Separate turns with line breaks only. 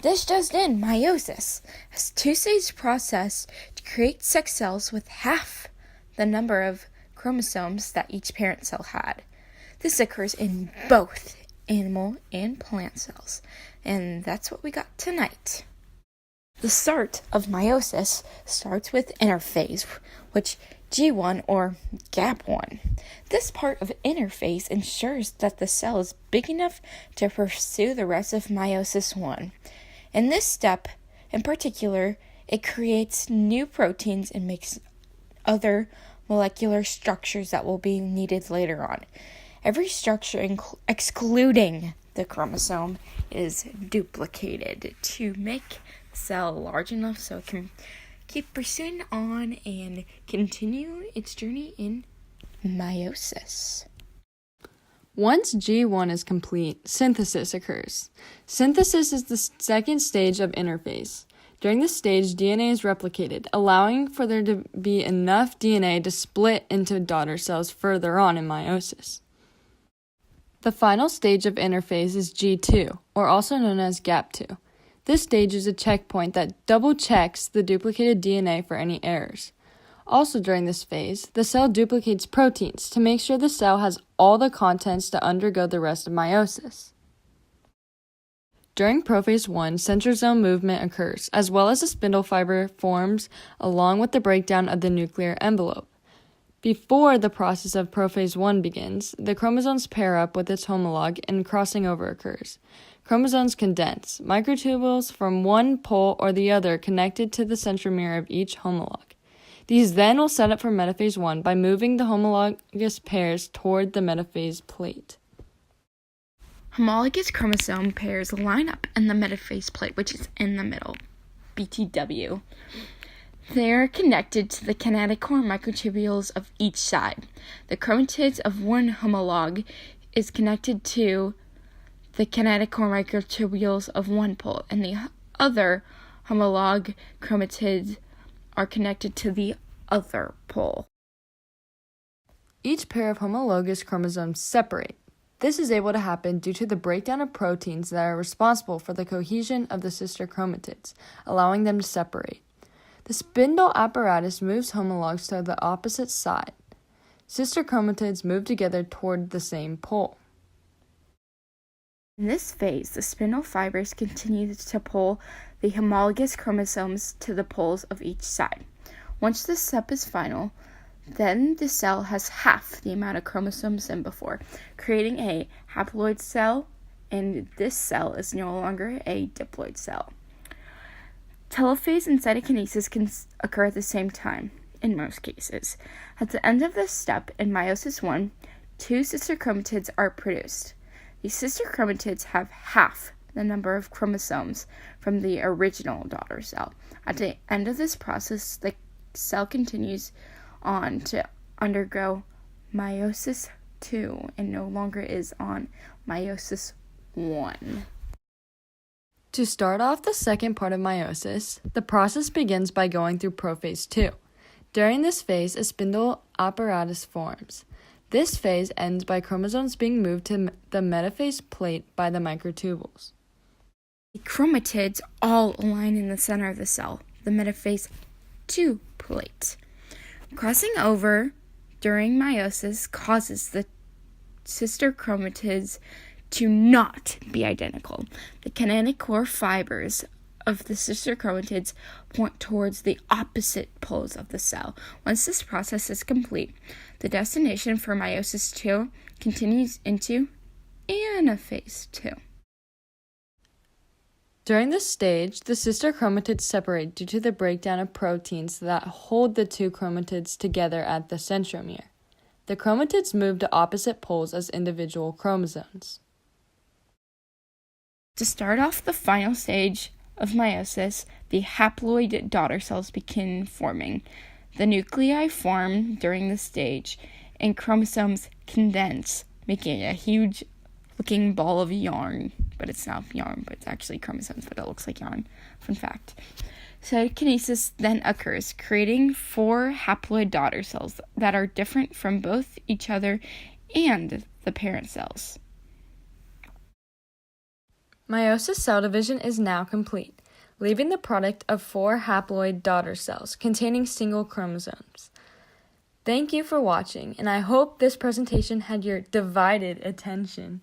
This just in, meiosis, a two-stage process to create sex cells with half the number of chromosomes that each parent cell had. This occurs in both animal and plant cells, and that's what we got tonight. The start of meiosis starts with interphase, which G1 or gap 1. This part of interphase ensures that the cell is big enough to pursue the rest of meiosis 1. In this step, in particular, it creates new proteins and makes other molecular structures that will be needed later on. Every structure, excluding the chromosome, is duplicated to make the cell large enough so it can keep pursuing on and continue its journey in meiosis.
Once G1 is complete, synthesis occurs. Synthesis is the second stage of interphase. During this stage, DNA is replicated, allowing for there to be enough DNA to split into daughter cells further on in meiosis. The final stage of interphase is G2, or also known as gap 2. This stage is a checkpoint that double-checks the duplicated DNA for any errors. Also during this phase, the cell duplicates proteins to make sure the cell has all the contents to undergo the rest of meiosis. During prophase 1, centrosome movement occurs, as well as a spindle fiber forms along with the breakdown of the nuclear envelope. Before the process of prophase 1 begins, the chromosomes pair up with its homologue and crossing over occurs. Chromosomes condense, microtubules from one pole or the other connected to the centromere of each homologue. These then will set up for metaphase 1 by moving the homologous pairs toward the metaphase plate.
Homologous chromosome pairs line up in the metaphase plate, which is in the middle, BTW. They are connected to the kinetochore microtubules of each side. The chromatids of one homologue is connected to the kinetochore microtubules of one pole, and the other homologue chromatids are connected to the other pole.
Each pair of homologous chromosomes separate. This is able to happen due to the breakdown of proteins that are responsible for the cohesion of the sister chromatids, allowing them to separate. The spindle apparatus moves homologues to the opposite side. Sister chromatids move together toward the same pole.
In this phase, the spindle fibers continue to pull the homologous chromosomes to the poles of each side. Once this step is final, then the cell has half the amount of chromosomes than before, creating a haploid cell, and this cell is no longer a diploid cell. Telophase and cytokinesis can occur at the same time, in most cases. At the end of this step, in meiosis 1, two sister chromatids are produced. These sister chromatids have half the number of chromosomes from the original daughter cell. At the end of this process, the cell continues on to undergo meiosis 2 and no longer is on meiosis 1.
To start off the second part of meiosis, the process begins by going through prophase 2. During this phase, a spindle apparatus forms. This phase ends by chromosomes being moved to the metaphase plate by the microtubules.
The chromatids all align in the center of the cell, the metaphase 2 plate. Crossing over during meiosis causes the sister chromatids to not be identical. The kinetochore fibers of the sister chromatids point towards the opposite poles of the cell. Once this process is complete, the destination for meiosis 2 continues into anaphase 2.
During this stage, the sister chromatids separate due to the breakdown of proteins that hold the two chromatids together at the centromere. The chromatids move to opposite poles as individual chromosomes.
To start off the final stage of meiosis, the haploid daughter cells begin forming. The nuclei form during this stage, and chromosomes condense, making a huge looking ball of yarn. But it's not yarn, but it's actually chromosomes, but it looks like yarn. Fun fact. Cytokinesis then occurs, creating 4 haploid daughter cells that are different from both each other and the parent cells.
Meiosis cell division is now complete, leaving the product of 4 haploid daughter cells containing single chromosomes. Thank you for watching, and I hope this presentation had your divided attention.